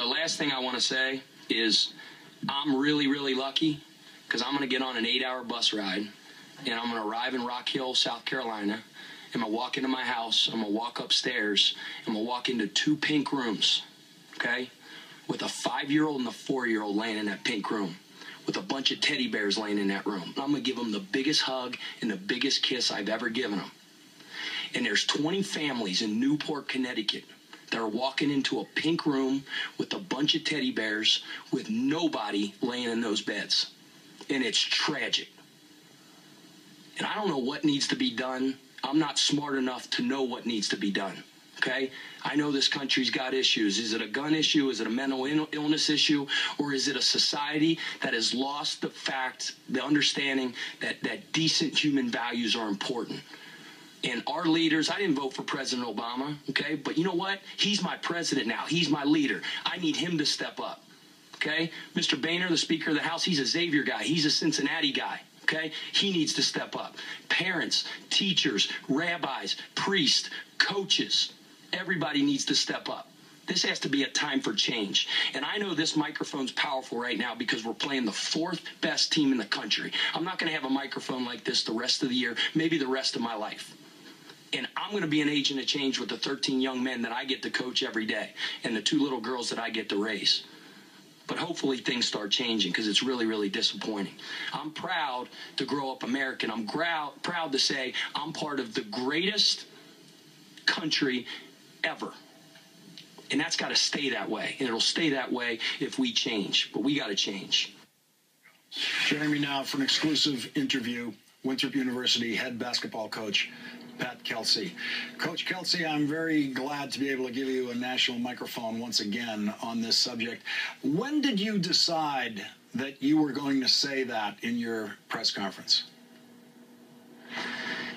the last thing I want to say is I'm really, really lucky because I'm going to get on an 8-hour bus ride, and I'm going to arrive in Rock Hill, South Carolina. I'm going to walk into my house. I'm going to walk upstairs. I'm going to walk into 2 pink rooms, okay, with a 5-year-old and a 4-year-old laying in that pink room, with a bunch of teddy bears laying in that room. And I'm going to give them the biggest hug and the biggest kiss I've ever given them. And there's 20 families in Newport, Connecticut that are walking into a pink room with a bunch of teddy bears with nobody laying in those beds. And it's tragic. And I don't know what needs to be done. I'm not smart enough to know what needs to be done, okay? I know this country's got issues. Is it a gun issue? Is it a mental illness issue? Or is it a society that has lost the fact, the understanding that decent human values are important? And our leaders, I didn't vote for President Obama, okay? But you know what? He's my president now. He's my leader. I need him to step up, okay? Mr. Boehner, the Speaker of the House, he's a Xavier guy. He's a Cincinnati guy. Okay, he needs to step up. Parents, teachers, rabbis, priests, coaches, everybody needs to step up. This has to be a time for change. And I know this microphone's powerful right now because we're playing the 4th best team in the country. I'm not going to have a microphone like this the rest of the year, maybe the rest of my life. And I'm going to be an agent of change with the 13 young men that I get to coach every day and the 2 little girls that I get to raise. But hopefully things start changing because it's really, really disappointing. I'm proud to grow up American. I'm proud to say I'm part of the greatest country ever. And that's got to stay that way. And it'll stay that way if we change. But we got to change. Joining me now for an exclusive interview, Winthrop University head basketball coach, 20Kelsey. Coach Kelsey, I'm very glad to be able to give you a national microphone once again on this subject. When did you decide that you were going to say that in your press conference?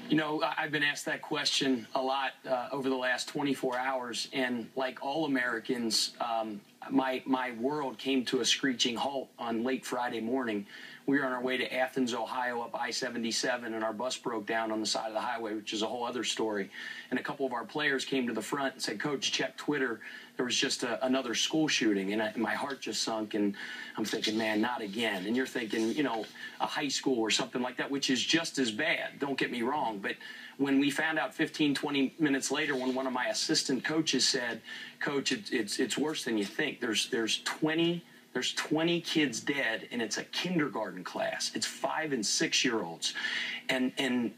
You know, I've been asked that question a lot over the last 24 hours, and like all Americans, my world came to a screeching halt on late Friday morning. We were on our way to Athens, Ohio, up I-77, and our bus broke down on the side of the highway, which is a whole other story. And a couple of our players came to the front and said, "Coach, check Twitter. There was just another school shooting." And my heart just sunk, and I'm thinking, man, not again. And you're thinking, you know, a high school or something like that, which is just as bad. Don't get me wrong. But when we found out 15, 20 minutes later, when one of my assistant coaches said, "Coach, it's worse than you think. There's 20 kids dead, and it's a kindergarten class. It's 5- and 6-year-olds. And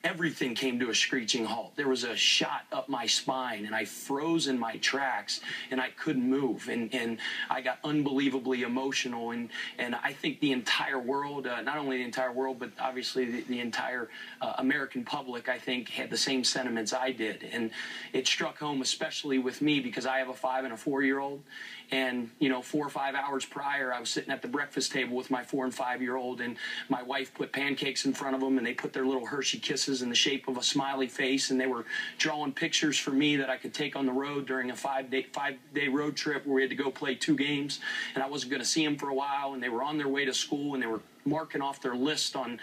everything came to a screeching halt. There was a shot up my spine, and I froze in my tracks, and I couldn't move. And I got unbelievably emotional. And I think the entire world, not only the entire world, but obviously the entire American public, I think, had the same sentiments I did. And it struck home, especially with me, because I have a 5- and a 4-year-old. And, you know, 4 or 5 hours prior, I was sitting at the breakfast table with my 4- and 5-year-old, and my wife put pancakes in front of them, and they put their little Hershey Kisses in the shape of a smiley face, and they were drawing pictures for me that I could take on the road during a 5-day road trip where we had to go play 2 games, and I wasn't going to see them for a while, and they were on their way to school, and they were marking off their list on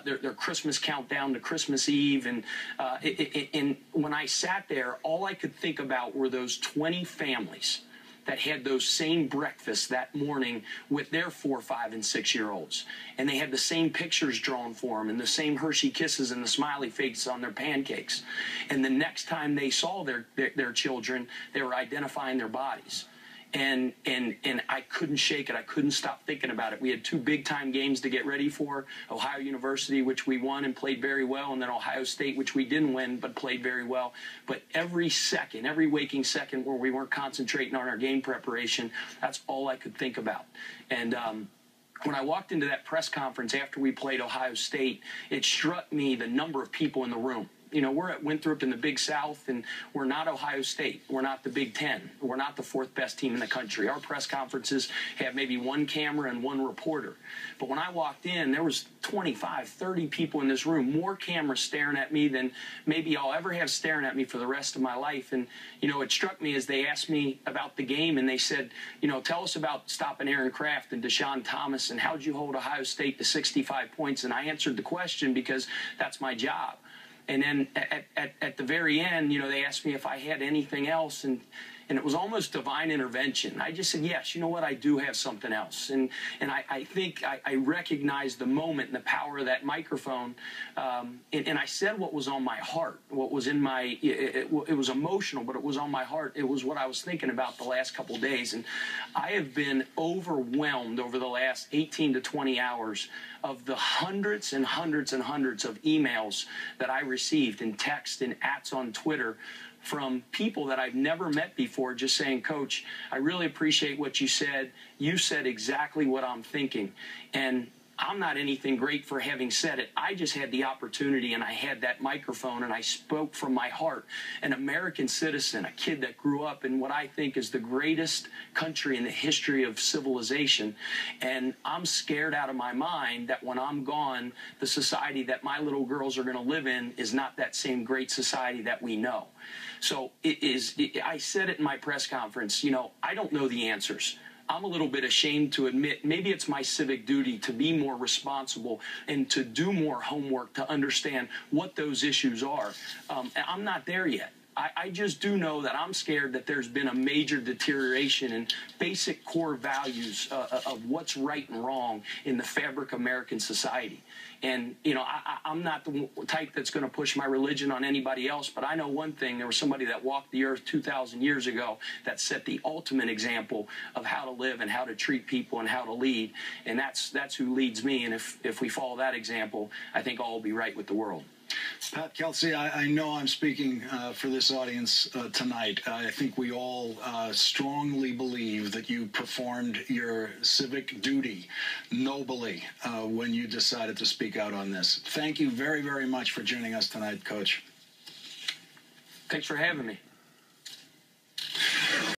their Christmas countdown to Christmas Eve. And when I sat there, all I could think about were those 20 families that had those same breakfasts that morning with their 4-, 5-, and 6-year-olds. And they had the same pictures drawn for them and the same Hershey Kisses and the smiley faces on their pancakes. And the next time they saw their children, they were identifying their bodies. And I couldn't shake it. I couldn't stop thinking about it. We had 2 big-time games to get ready for, Ohio University, which we won and played very well, and then Ohio State, which we didn't win but played very well. But every second, every waking second where we weren't concentrating on our game preparation, that's all I could think about. And when I walked into that press conference after we played Ohio State, it struck me the number of people in the room. You know, we're at Winthrop in the Big South, and we're not Ohio State. We're not the Big Ten. We're not the 4th best team in the country. Our press conferences have maybe 1 camera and 1 reporter. But when I walked in, there was 25, 30 people in this room, more cameras staring at me than maybe I'll ever have staring at me for the rest of my life. And, you know, it struck me as they asked me about the game, and they said, you know, tell us about stopping Aaron Kraft and Deshaun Thomas, and how'd you hold Ohio State to 65 points? And I answered the question because that's my job. And then at the very end, you know, they asked me if I had anything else. And and it was almost divine intervention. I just said, yes, you know what, I do have something else. And I think I recognized the moment and the power of that microphone, and I said what was on my heart, what was in my, it was emotional, but it was on my heart. It was what I was thinking about the last couple of days, and I have been overwhelmed over the last 18 to 20 hours of the hundreds and hundreds and hundreds of emails that I received and text and ats on Twitter from people that I've never met before, just saying, Coach, I really appreciate what you said. You said exactly what I'm thinking. And I'm not anything great for having said it. I just had the opportunity, and I had that microphone, and I spoke from my heart. An American citizen, a kid that grew up in what I think is the greatest country in the history of civilization. And I'm scared out of my mind that when I'm gone, the society that my little girls are going to live in is not that same great society that we know. So I said it in my press conference, you know, I don't know the answers. I'm a little bit ashamed to admit maybe it's my civic duty to be more responsible and to do more homework to understand what those issues are. I'm not there yet. I just do know that I'm scared that there's been a major deterioration in basic core values of what's right and wrong in the fabric of American society. And, you know, I'm not the type that's going to push my religion on anybody else, but I know one thing. There was somebody that walked the earth 2,000 years ago that set the ultimate example of how to live and how to treat people and how to lead. And that's who leads me. And if we follow that example, I think all will be right with the world. Pat Kelsey, I know I'm speaking for this audience tonight. I think we all strongly believe that you performed your civic duty nobly when you decided to speak out on this. Thank you very, very much for joining us tonight, Coach. Thanks for having me.